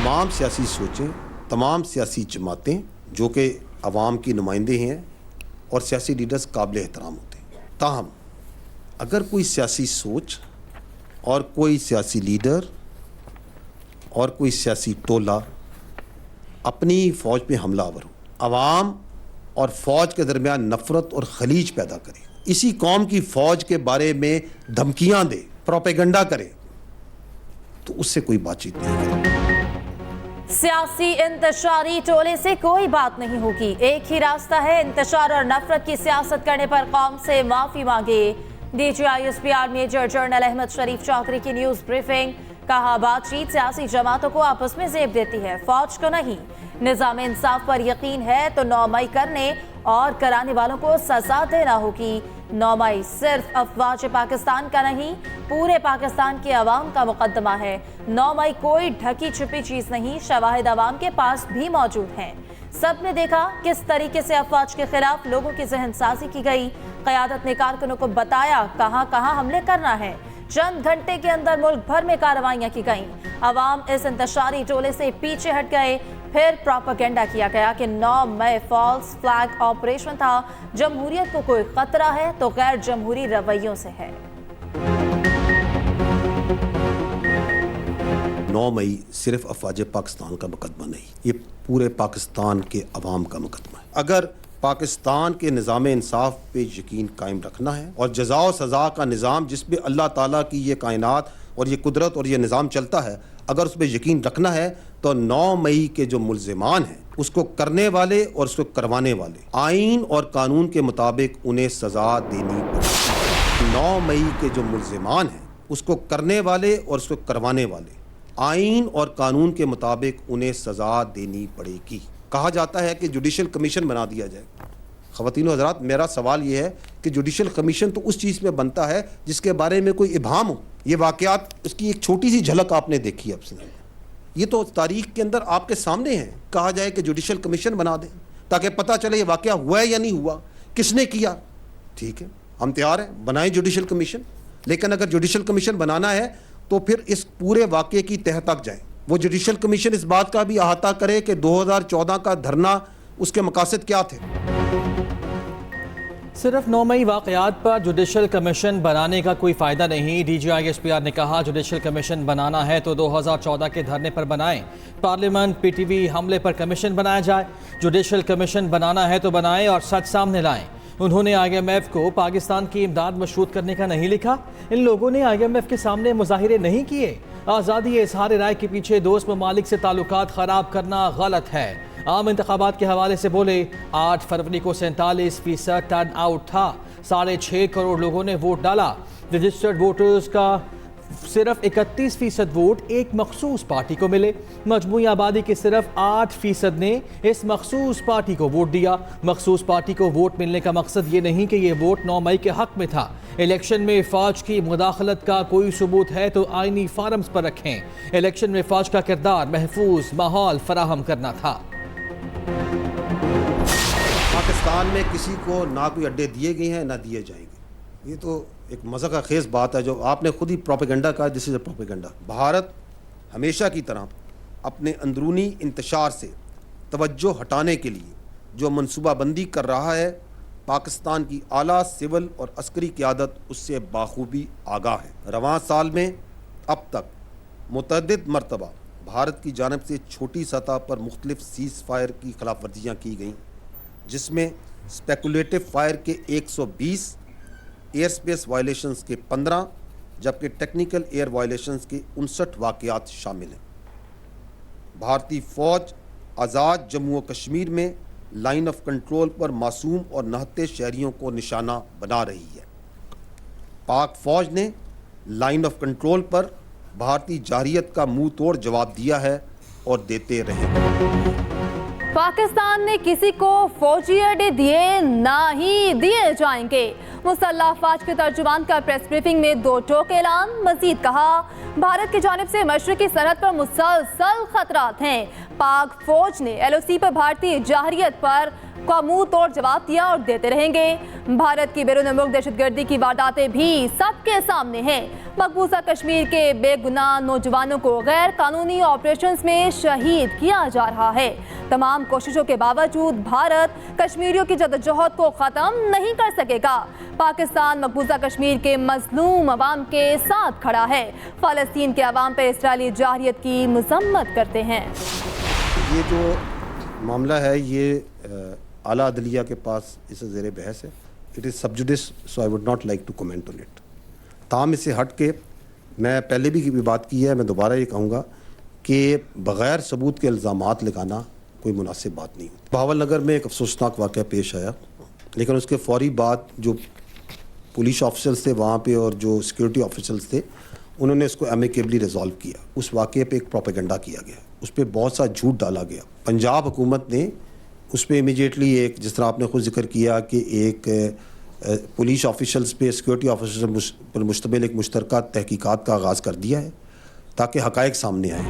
तमाम सियासी सोचें, तमाम सियासी जमातें जो कि अवाम की नुमाइंदे हैं और सियासी लीडर्स काबिल एहतराम होते हैं। ताहम अगर कोई सियासी सोच और कोई सियासी लीडर और कोई सियासी टोला अपनी फ़ौज पे हमलावर हो, अवाम और फ़ौज के दरमियान नफ़रत और खलीज पैदा करे, इसी कौम की फ़ौज के बारे में धमकियां दे, प्रोपेगेंडा करे, तो उससे कोई बातचीत नहीं करे। सियासी इंतशारी टोले से कोई बात नहीं होगी। एक ही रास्ता है, इंतशार और नफरत की सियासत करने पर कौम से माफी मांगे। DGISPR मेजर जनरल अहमद शरीफ चौधरी की न्यूज ब्रीफिंग। कहा, बातचीत सियासी जमातों को आपस में जेब देती है, फौज को नहीं। निजाम इंसाफ पर यकीन है तो 9 मई करने और कराने वालों को सजा देना होगी। 9 मई सिर्फ अफवाज पाकिस्तान का नहीं, पूरे पाकिस्तान के अवाम का मुकदमा है। 9 मई कोई ढकी छुपी चीज नहीं, शवाहिद अवाम के पास भी मौजूद हैं। सब ने देखा किस तरीके से अफवाज के खिलाफ लोगों की जहन साजी की गई। क़यादत ने कारकुनों को बताया कहां कहां हमले करना है। चंद घंटे के अंदर मुल्क भर में कार्रवाइयां की गईं। अवाम इस इंतशारी टोले से पीछे हट गए। फिर प्रोपेगेंडा किया गया कि 9 मई फॉल्स फ्लैग ऑपरेशन था। जमहूरियत को कोई खतरा है तो गैर जमहूरी रवैयों से है। 9 मई सिर्फ अफवाज पाकिस्तान का मुकदमा नहीं, ये पूरे पाकिस्तान के अवाम का मुकदमा है। अगर पाकिस्तान के निज़ाम इंसाफ पे यकीन कायम रखना है और जज़ा और सज़ा का निज़ाम जिस पे अल्लाह ताला की ये कायनात और ये कुदरत और ये निज़ाम चलता है, अगर उस पर यकीन रखना है तो 9 मई के जो मुल्ज़िमान हैं उसको करने वाले और उसको करवाने वाले आइन और कानून के मुताबिक उन्हें सज़ा देनी पड़ेगी। 9 मई के जो मुल्ज़िमान हैं उसको करने वाले और उसको करवाने वाले आइन और कानून के मुताबिक उन्हें सज़ा देनी पड़ेगी। कहा जाता है कि जुडिशल कमीशन बना दिया जाए। ख़वातीन हज़रात, मेरा सवाल ये है कि जुडिशल कमीशन तो उस चीज़ में बनता है जिसके बारे में कोई इबाम हो। ये वाक़यात, उसकी एक छोटी सी झलक आपने देखी अब से, ये तो तारीख के अंदर आपके सामने है। कहा जाए कि जुडिशल कमीशन बना दें ताकि पता चले ये वाक़या हुआ है या नहीं हुआ, किसने किया। ठीक है, हम तैयार हैं, बनाएं जुडिशल कमीशन। लेकिन अगर जुडिशल कमीशन बनाना है तो फिर इस पूरे वाक़े की तह तक जाएं। वो जुडिशल कमीशन इस बात का भी अहाता करे कि 2014 का धरना, उसके मकासद क्या थे। सिर्फ 9 मई वाक़यात पर जुडिशल कमीशन बनाने का कोई फ़ायदा नहीं। DGISPR ने कहा, जुडिशल कमीशन बनाना है तो 2014 के धरने पर बनाएं। पार्लियामेंट PTV हमले पर कमीशन बनाया जाए। जुडिशल कमीशन बनाना है तो बनाएं और सच सामने लाएं। उन्होंने IMF को पाकिस्तान की इमदाद मशरूत करने का नहीं लिखा। इन लोगों ने IMF के सामने मुजाहिरे नहीं किए। आज़ादी इज़हार राय के पीछे दोस्त ममालिक से ताल्लुकात ख़राब करना गलत है। आम इंतखाबात के हवाले से बोले, 8 फरवरी को 47% टर्न आउट था। 6.5 करोड़ लोगों ने वोट डाला। रजिस्टर्ड वोटर्स का सिर्फ 31% वोट एक मखसूस पार्टी को मिले। मजमूई आबादी के सिर्फ 8% ने इस मखसूस पार्टी को वोट दिया। मखसूस पार्टी को वोट मिलने का मकसद ये नहीं कि ये वोट 9 मई के हक में था। इलेक्शन में फ़ौज की मुदाखलत का कोई सबूत है तो आइनी फार्म्स पर रखें। इलेक्शन में फ़ौज का किरदार महफूज माहौल फराहम करना था। पाकिस्तान में किसी को ना कोई अड्डे दिए गए हैं ना दिए जाएंगे। ये तो एक मज़ा का खेज बात है जो आपने खुद ही प्रोपेगेंडा कहा। This is a propaganda. Bharat हमेशा की तरह अपने अंदरूनी इंतशार से तवज्जो हटाने के लिए जो मनसूबाबंदी कर रहा है, पाकिस्तान की आला सिविल और अस्करी क़यादत उससे बाखूबी आगाह है। रवां साल में अब तक मुतअद्दिद मरतबा भारत की जानिब से छोटी सतह पर मुख्तलिफ सीज़ फायर की खिलाफ वर्जियाँ की गईं, जिसमें स्पेकुलेटिव फायर के 120, एयर स्पेस वायलेशंस के 15, जबकि टेक्निकल एयर वायलेशंस के 59 वाक़यात शामिल हैं। भारतीय फ़ौज आज़ाद जम्मू व कश्मीर में लाइन ऑफ कंट्रोल पर मासूम और नहते शहरियों को निशाना बना रही है। पाक फ़ौज ने लाइन ऑफ कंट्रोल पर भारतीय जारहियत का मुंह तोड़ जवाब दिया है और देते रहेंगे। पाकिस्तान ने किसी को फौजी अड्डे दिए ना ही दिए जाएंगे। मुसल्लह अफवाज के तर्जुमान का प्रेस ब्रीफिंग में 2 टोक ऐलान। मजीद कहा, भारत की जानिब से मशरकी सरहद पर मुसलसल खतरात हैं। पाक फौज ने LOC पर भारतीय जारहियत पर का मुंह तोड़ जवाब दिया और देते रहेंगे। भारत की बैरून मुल्क दहशतगर्दी की वारदातें भी सबके सामने हैं। मकबूजा कश्मीर के बेगुनाह नौजवानों को गैर कानूनी ऑपरेशंस में शहीद किया जा रहा है। तमाम कोशिशों के बावजूद भारत कश्मीरियों की जद्दोजहद को ख़त्म नहीं कर सकेगा। पाकिस्तान मकबूजा कश्मीर के मजलूम अवाम के साथ खड़ा है। फ़लस्तीन के अवाम पर इसराइली जाहिरियत की मजम्मत करते हैं। ये जो मामला है ये आला अदलिया के पास इसे ज़ेर बहस है। It is sub judice, so I would not like to comment on it. ताम इससे हट के मैं पहले भी बात की है, मैं दोबारा ये कहूँगा कि बग़ैर सबूत के इल्ज़ामात लगाना कोई मुनासिब बात नहीं। बहावल नगर में एक अफसोसनाक वाक़या पेश आया, लेकिन उसके फ़ौरी बाद जो पुलिस ऑफिसर्स थे वहाँ पे और जो सिक्योरिटी ऑफिसर्स थे उन्होंने इसको एमिकेबली रिजॉल्व किया। उस वाक़े पे एक प्रोपेगेंडा किया गया, उस पर बहुत सा झूठ डाला गया। पंजाब हुकूमत ने उस पर इमीडिएटली एक, जिस तरह आपने खुद जिक्र किया कि एक पुलिस ऑफिशल्स पे सिक्योरिटी ऑफिसर्स पर मुश्तमिल एक मुश्तरका तहकीकात का आगाज़ कर दिया है ताकि हक़ाइक़ सामने आए।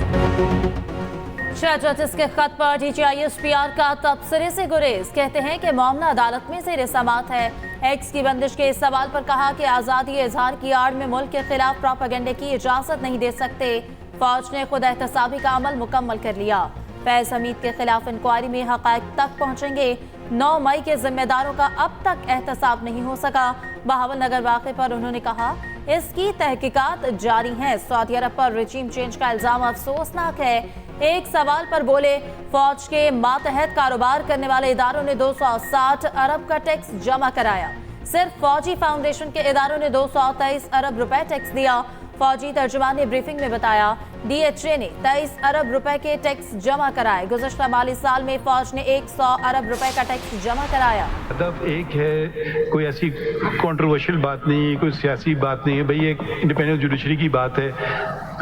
6 जजेस के खत पर DGISPR का तबसरे से गुरेज, कहते हैं कि मामला अदालत में ज़ेर समाअत है। एक्स की बंदिश के इस सवाल पर कहा कि आज़ादी इजहार की आड़ में मुल्क के खिलाफ प्रोपेगेंडे की इजाज़त नहीं दे सकते। फौज ने खुद एहतसाबी का अमल मुकम्मल कर लिया। फैज़ हमीद के खिलाफ इंक्वायरी में हक़ाइक़ तक पहुँचेंगे। 9 मई के जिम्मेदारों का अब तक एहतसाब नहीं हो सका। बहावल नगर वाक़े पर उन्होंने कहा इसकी तहकीकात जारी हैं। सऊदी अरब पर रिजीम चेंज का इल्ज़ाम अफसोसनाक है। एक सवाल पर बोले फौज के मातहत कारोबार करने वाले इदारों ने 260 अरब का टैक्स जमा कराया। सिर्फ फौजी फाउंडेशन के इदारों ने 223 अरब रुपए टैक्स दिया। फौजी तर्जुमान ने ब्रीफिंग में बताया DHA ने 23 अरब रुपए के टैक्स जमा कराए। गुज़श्ता माली साल में फौज ने 100 अरब रुपए का टैक्स जमा कराया। हदफ एक है, कोई ऐसी कंट्रोवर्शियल बात नहीं है, कोई सियासी बात नहीं है। भाई एक इंडिपेंडेंट जुडिशरी की बात है,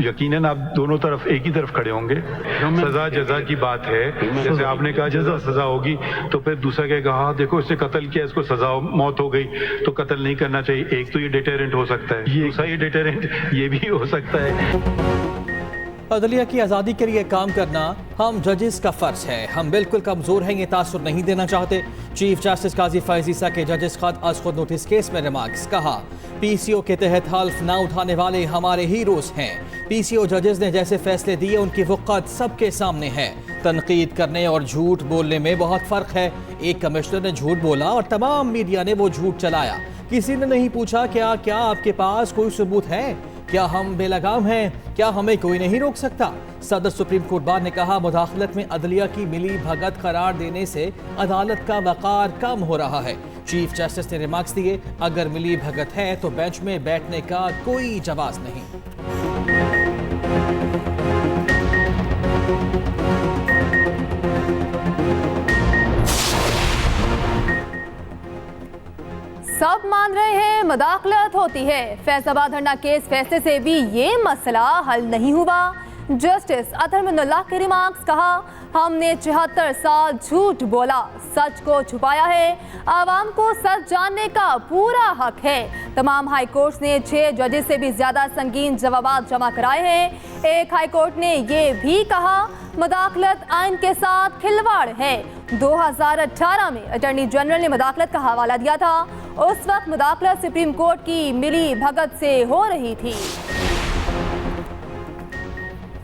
यकीनन आप दोनों तरफ एक ही तरफ खड़े होंगे। सजा जजा की बात है, जैसे आपने कहा जजा सजा होगी तो फिर दूसरा कहेगा हाँ देखो इसने कत्ल किया, इसको सजा मौत हो गई तो कत्ल नहीं करना चाहिए। एक तो ये डिटेरेंट हो सकता है, दूसरा ये डिटेरेंट ये भी हो सकता है। अदलिया की आज़ादी के लिए काम करना हम जजेस का फ़र्ज है। हम बिल्कुल कमज़ोर हैं, ये तासुर नहीं देना चाहते। चीफ जस्टिस काजी फैज़ ईसा के जजेस खत आज खुद नोटिस केस में रिमार्क्स। कहा PCO के तहत हल्फ ना उठाने वाले हमारे हीरोज़ हैं। PCO जजेस ने जैसे फैसले दिए उनकी वक़्त सबके सामने है। तनकीद करने और झूठ बोलने में बहुत फ़र्क है। एक कमिश्नर ने झूठ बोला और तमाम मीडिया ने वो झूठ चलाया। किसी ने नहीं पूछा क्या आपके पास कोई सबूत है, क्या हम बेलगाम हैं, क्या हमें कोई नहीं रोक सकता। सदर सुप्रीम कोर्ट बार ने कहा मुदाखलत में अदलिया की मिली भगत करार देने से अदालत का वक़ार कम हो रहा है। चीफ जस्टिस ने रिमार्क्स दिए अगर मिली भगत है तो बेंच में बैठने का कोई जवाब नहीं। सब मान रहे हैं मुदाखलत होती है। फैज़ाबाद धरना केस फैसले से भी ये मसला हल नहीं हुआ। जस्टिस अतहर मिन्नल्लाह के रिमार्क्स। कहा हमने 74 साल झूठ बोला, सच को छुपाया है। आवाम को सच जानने का पूरा हक है। तमाम हाई कोर्ट ने 6 जजेस से भी ज्यादा संगीन जवाब जमा कराए हैं। एक हाई कोर्ट ने ये भी कहा मुदाखलत आइन के साथ खिलवाड़ है। 2018 में अटॉर्नी जनरल ने मुदाखलत का हवाला दिया था। उस वक्त मुदाखलत सुप्रीम कोर्ट की मिली भगत से हो रही थी।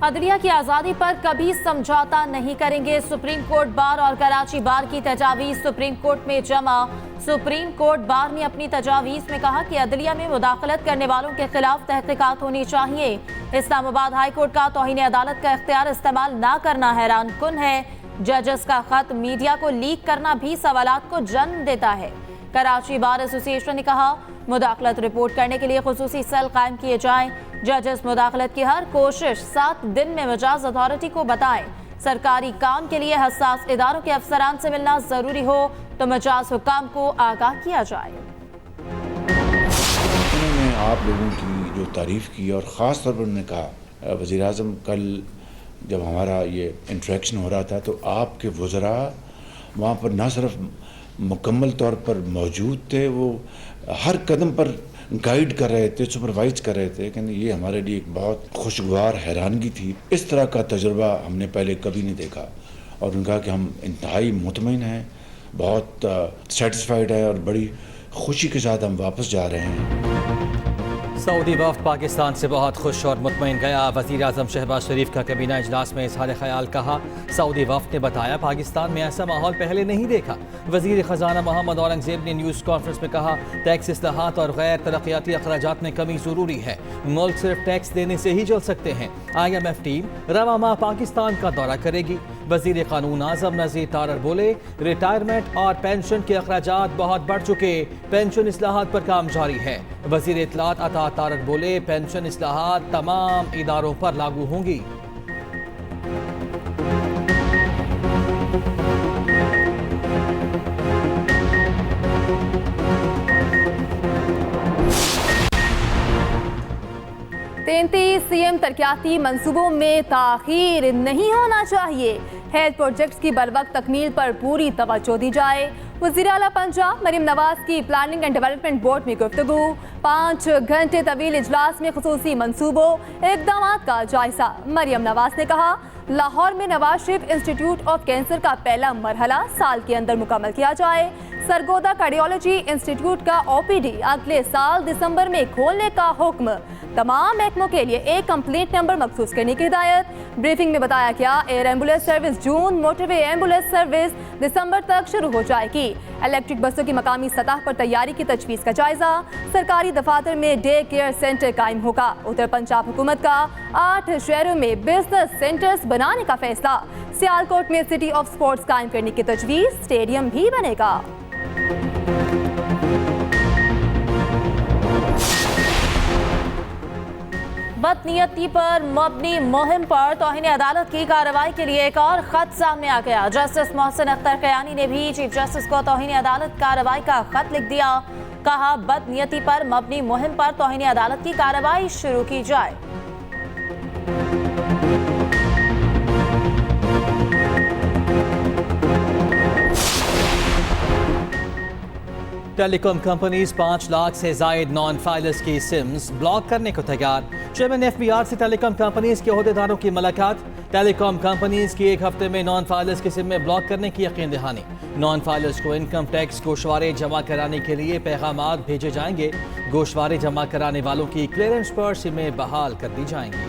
अदलिया की आज़ादी पर कभी समझौता नहीं करेंगे। सुप्रीम कोर्ट बार और कराची बार की तजावीज़ सुप्रीम कोर्ट में जमा। सुप्रीम कोर्ट बार ने अपनी तजावीज़ में कहा कि अदलिया में मुदाखलत करने वालों के खिलाफ तहकीकात होनी चाहिए। इस्लामाबाद हाई कोर्ट का तौहीन अदालत का इख्तियार इस्तेमाल ना करना हैरान कुन है। जजेस का खत मीडिया को लीक करना भी सवालात को जन्म देता है। कराची बार एसोसिएशन ने कहा मुदाखलत रिपोर्ट करने के लिए खुसूसी सेल कायम किए जाएं। जजेस मुदाखलत की हर कोशिश 7 दिन में मजाज अथॉरिटी को बताएं। सरकारी काम के लिए हसास इदारों के अफसरान से मिलना जरूरी हो तो मजाज हुकाम को आगाह किया जाए। उन्होंने आप लोगों की जो तारीफ की और ख़ास तौर पर उन्होंने कहा वज़ीर आज़म कल जब हमारा ये इंटरेक्शन हो रहा था तो आपके वज़रा वहाँ पर ना सिर्फ मुकम्मल तौर पर मौजूद थे, वो हर कदम पर गाइड कर रहे थे, सुपरवाइज कर रहे थे। कि ये हमारे लिए एक बहुत खुशगवार हैरानगी थी। इस तरह का तजुर्बा हमने पहले कभी नहीं देखा। और उनका कि हम इंतहाई मुतमईन हैं بہت سیٹسفائیڈ ہے اور بڑی خوشی کے ساتھ ہم واپس جا رہے ہیں۔ سعودی وفد پاکستان سے بہت خوش اور مطمئن گیا۔ وزیر اعظم شہباز شریف کا کابینہ اجلاس میں اظہار خیال کہا۔ سعودی وفد نے بتایا پاکستان میں ایسا ماحول پہلے نہیں دیکھا۔ وزیر خزانہ محمد اورنگزیب نے نیوز کانفرنس میں کہا ٹیکس اصلاحات اور غیر ترقیاتی اخراجات میں کمی ضروری ہے، ملک صرف ٹیکس دینے سے ہی چل سکتے ہیں۔ IMF ٹیم رواں ماہ پاکستان کا دورہ کرے گی۔ وزیر قانون اعظم نذیر تارڑ بولے ریٹائرمنٹ اور پینشن کے اخراجات بہت بڑھ چکے، پینشن اصلاحات پر کام جاری ہے۔ وزیر اطلاعات عطا تارڑ بولے پینشن اصلاحات تمام اداروں پر لاگو ہوں گی۔ CM ترقیاتی منصوبوں میں تاخیر نہیں ہونا چاہیے، ہیلتھ پروجیکٹس کی بروقت تکمیل پر پوری توجہ دی جائے۔ وزیر اعلیٰ پنجاب مریم نواز کی پلاننگ اینڈ ڈیولپمنٹ بورڈ میں گفتگو۔ 5 گھنٹے طویل اجلاس میں خصوصی منصوبوں اقدامات کا جائزہ۔ مریم نواز نے کہا لاہور میں Nawaz Sharif institute of cancer کا پہلا مرحلہ سال کے اندر مکمل کیا جائے۔ سرگودا کارڈیالوجی انسٹیٹیوٹ کا OPD اگلے سال دسمبر میں کھولنے کا حکم۔ تمام محکموں کے لیے ایک کمپلینٹ نمبر مخصوص کرنے کی ہدایت۔ بریفنگ میں بتایا گیا ایئر ایمبولینس سروس جون، موٹر وے ایمبولینس سروس دسمبر تک شروع ہو جائے گی۔ الیکٹرک بسوں کی مقامی سطح پر تیاری کی تجویز کا جائزہ۔ سرکاری دفاتر میں ڈے کیئر سینٹر قائم ہوگا۔ ادھر پنجاب حکومت کا 8 شہروں میں بزنس سینٹرز بنانے کا فیصلہ۔ سیالکوٹ میں سٹی آف سپورٹس قائم کرنے کی تجویز، اسٹیڈیم بھی بنے گا۔ بدنیتی پر مبنی مہم پر توہین عدالت کی کارروائی کے لیے ایک اور خط سامنے آ گیا۔ جسٹس محسن اختر کیانی نے بھی چیف جسٹس کو توہین عدالت کارروائی کا خط لکھ دیا۔ کہا بدنیتی پر مبنی مہم پر توہین عدالت کی کارروائی شروع کی جائے۔ ٹیلی کام کمپنیز 5 لاکھ سے زائد نان فائلرز کی سمز بلاک کرنے کو تیار۔ چیئرمین FBR سے ٹیلی کام کمپنیز کے عہدیداروں کی ملاقات۔ ٹیلی کام کمپنیز کی ایک ہفتے میں نان فائلرز کی سمیں بلاک کرنے کی یقین دہانی۔ نان فائلرز کو انکم ٹیکس گوشوارے جمع کرانے کے لیے پیغامات بھیجے جائیں گے۔ گوشوارے جمع کرانے والوں کی کلیئرنس پر سمیں بحال کر دی جائیں گی۔